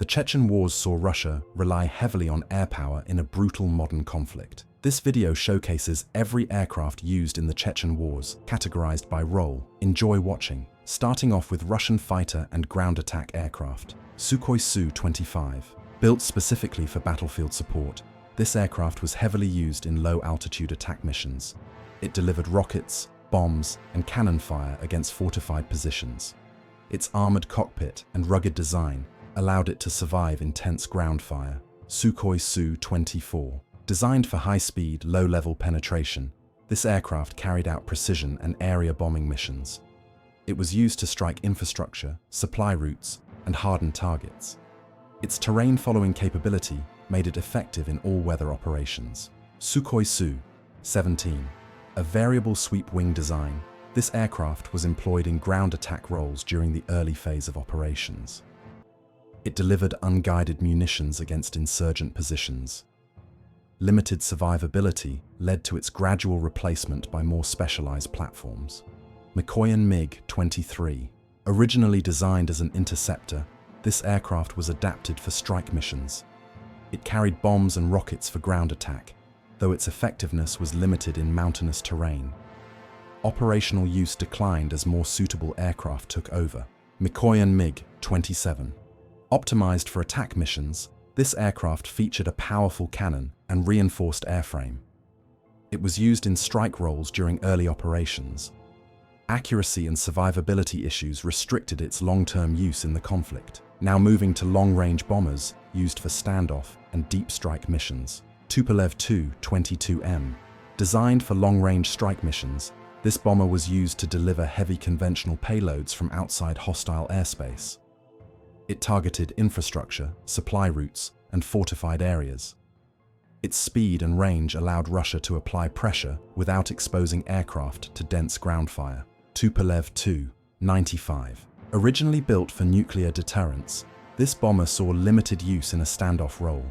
Chechen Wars saw Russia rely heavily on air power in a brutal modern conflict. This video showcases every aircraft used in the Chechen Wars, categorized by role. Enjoy watching. Starting off with Russian fighter and ground attack aircraft. Sukhoi Su-25. Built specifically for battlefield support, this aircraft was heavily used in low-altitude attack missions. It delivered rockets, bombs, and cannon fire against fortified positions. Its armored cockpit and rugged design allowed it to survive intense ground fire. Sukhoi Su-24. Designed for high-speed, low-level penetration, this aircraft carried out precision and area bombing missions. It was used to strike infrastructure, supply routes, and harden targets. Its terrain-following capability made it effective in all-weather operations. Sukhoi Su-17. A variable sweep-wing design, this aircraft was employed in ground attack roles during the early phase of operations. It delivered unguided munitions against insurgent positions. Limited survivability led to its gradual replacement by more specialized platforms. Mikoyan MiG-23. Originally designed as an interceptor, this aircraft was adapted for strike missions. It carried bombs and rockets for ground attack, though its effectiveness was limited in mountainous terrain. Operational use declined as more suitable aircraft took over. Mikoyan MiG-27. Optimized for attack missions, this aircraft featured a powerful cannon and reinforced airframe. It was used in strike roles during early operations. Accuracy and survivability issues restricted its long-term use in the conflict. Now moving to long-range bombers used for standoff and deep strike missions. Tupolev Tu-22M. Designed for long-range strike missions, this bomber was used to deliver heavy conventional payloads from outside hostile airspace. It targeted infrastructure, supply routes, and fortified areas. Its speed and range allowed Russia to apply pressure without exposing aircraft to dense ground fire. Tupolev Tu-95. Originally built for nuclear deterrence, this bomber saw limited use in a standoff role.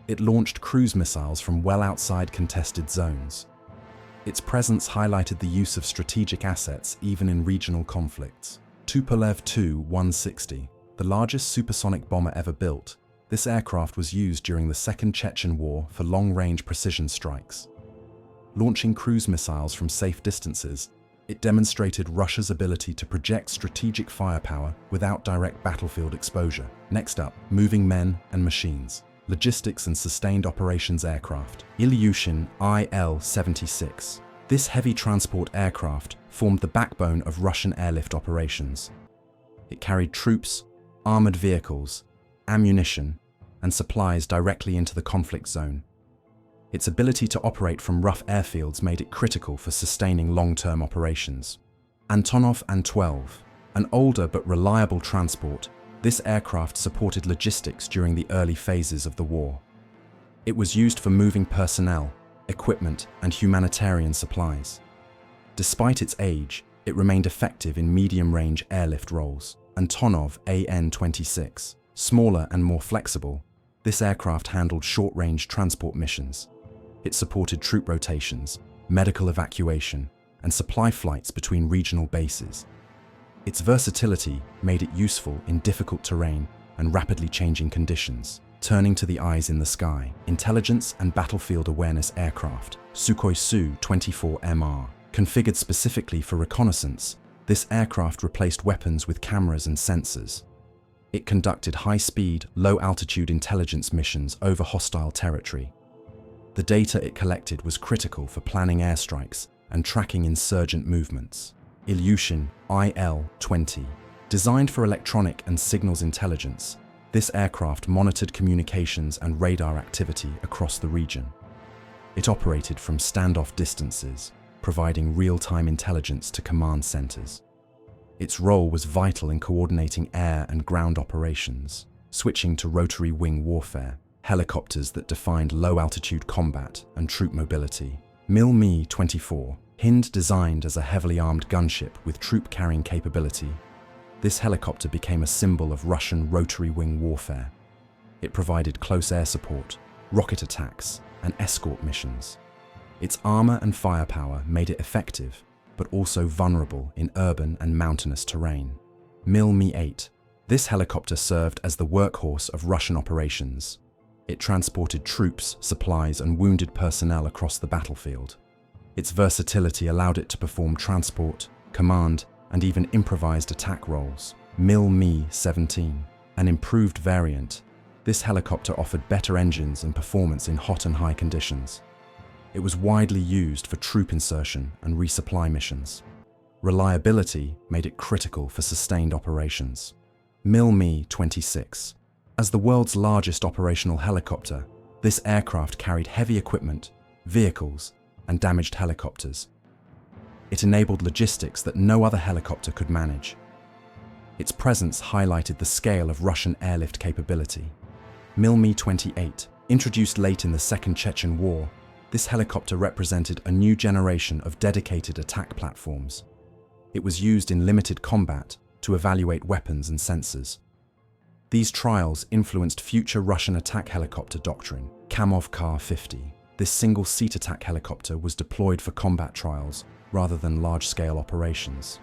It launched cruise missiles from well outside contested zones. Its presence highlighted the use of strategic assets even in regional conflicts. Tupolev Tu-160. The largest supersonic bomber ever built, this aircraft was used during the Second Chechen War for long-range precision strikes. Launching cruise missiles from safe distances, it demonstrated Russia's ability to project strategic firepower without direct battlefield exposure. Next up, moving men and machines. Logistics and sustained operations aircraft. Ilyushin Il-76. This heavy transport aircraft formed the backbone of Russian airlift operations. It carried troops, armored vehicles, ammunition, and supplies directly into the conflict zone. Its ability to operate from rough airfields made it critical for sustaining long-term operations. Antonov An-12. An older but reliable transport, this aircraft supported logistics during the early phases of the war. It was used for moving personnel, equipment, and humanitarian supplies. Despite its age, it remained effective in medium-range airlift roles. Antonov An-26. Smaller and more flexible, this aircraft handled short-range transport missions. It supported troop rotations, medical evacuation, and supply flights between regional bases. Its versatility made it useful in difficult terrain and rapidly changing conditions. Turning to the eyes in the sky, intelligence and battlefield awareness aircraft. Sukhoi Su-24MR. Configured specifically for reconnaissance, this aircraft replaced weapons with cameras and sensors. It conducted high-speed, low-altitude intelligence missions over hostile territory. The data it collected was critical for planning airstrikes and tracking insurgent movements. Ilyushin Il-20. Designed for electronic and signals intelligence, this aircraft monitored communications and radar activity across the region. It operated from standoff distances, providing real-time intelligence to command centers. Its role was vital in coordinating air and ground operations. Switching to rotary wing warfare, helicopters that defined low-altitude combat and troop mobility. Mil-Me-24. Hind designed as a heavily armed gunship with troop-carrying capability. This helicopter became a symbol of Russian rotary wing warfare. It provided close air support, rocket attacks, and escort missions. Its armor and firepower made it effective, but also vulnerable in urban and mountainous terrain. Mil-Me-8. This helicopter served as the workhorse of Russian operations. It transported troops, supplies, and wounded personnel across the battlefield. Its versatility allowed it to perform transport, command, and even improvised attack roles. Mi-17, an improved variant, this helicopter offered better engines and performance in hot and high conditions. It was widely used for troop insertion and resupply missions. Reliability made it critical for sustained operations. Mi-26. As the world's largest operational helicopter, this aircraft carried heavy equipment, vehicles, and damaged helicopters. It enabled logistics that no other helicopter could manage. Its presence highlighted the scale of Russian airlift capability. Mi-28. Introduced late in the Second Chechen War, this helicopter represented a new generation of dedicated attack platforms. It was used in limited combat to evaluate weapons and sensors. These trials influenced future Russian attack helicopter doctrine. Kamov-Ka-50. This single-seat attack helicopter was deployed for combat trials rather than large-scale operations.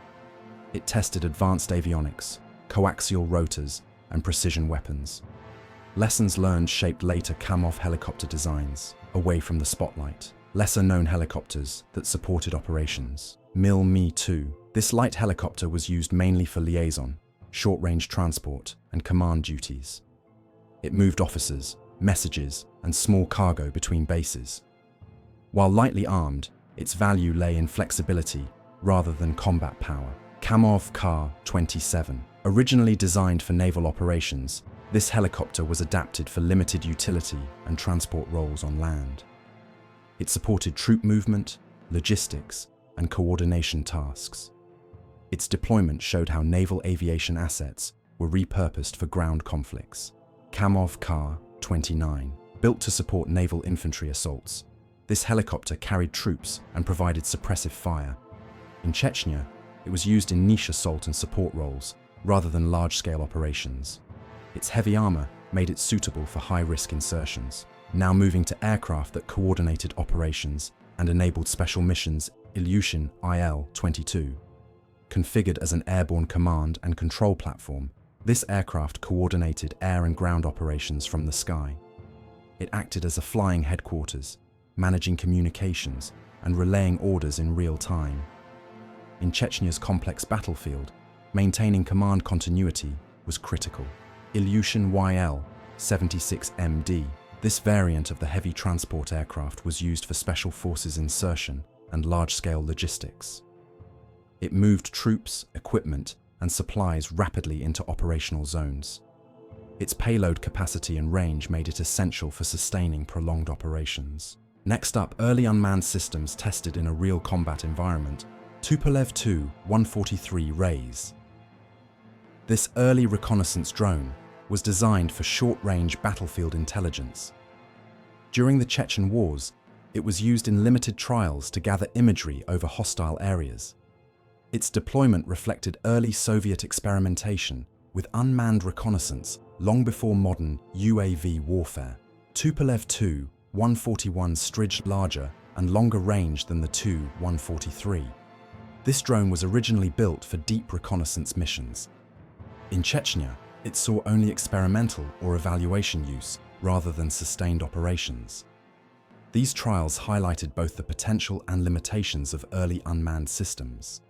It tested advanced avionics, coaxial rotors, and precision weapons. Lessons learned shaped later Kamov helicopter designs, away from the spotlight. Lesser-known helicopters that supported operations. Mi-2. This light helicopter was used mainly for liaison, short-range transport, and command duties. It moved officers, messages, and small cargo between bases. While lightly armed, its value lay in flexibility rather than combat power. Kamov-Ka-27. Originally designed for naval operations, this helicopter was adapted for limited utility and transport roles on land. It supported troop movement, logistics, and coordination tasks. Its deployment showed how naval aviation assets were repurposed for ground conflicts. Kamov-Ka-29. Built to support naval infantry assaults, this helicopter carried troops and provided suppressive fire. In Chechnya, it was used in niche assault and support roles rather than large-scale operations. Its heavy armor made it suitable for high-risk insertions. Now moving to aircraft that coordinated operations and enabled special missions. Ilyushin Il-22. Configured as an airborne command and control platform, this aircraft coordinated air and ground operations from the sky. It acted as a flying headquarters, managing communications and relaying orders in real time. In Chechnya's complex battlefield, maintaining command continuity was critical. Ilyushin Il-76MD. This variant of the heavy transport aircraft was used for special forces insertion and large-scale logistics. It moved troops, equipment, and supplies rapidly into operational zones. Its payload capacity and range made it essential for sustaining prolonged operations. Next up, early unmanned systems tested in a real combat environment. Tupolev Tu-143 Rays. This early reconnaissance drone was designed for short-range battlefield intelligence. During the Chechen Wars, it was used in limited trials to gather imagery over hostile areas. Its deployment reflected early Soviet experimentation with unmanned reconnaissance long before modern UAV warfare. Tupolev Tu-141 stridged larger and longer range than the Tu-143. This drone was originally built for deep reconnaissance missions. In Chechnya, it saw only experimental or evaluation use rather than sustained operations. These trials highlighted both the potential and limitations of early unmanned systems.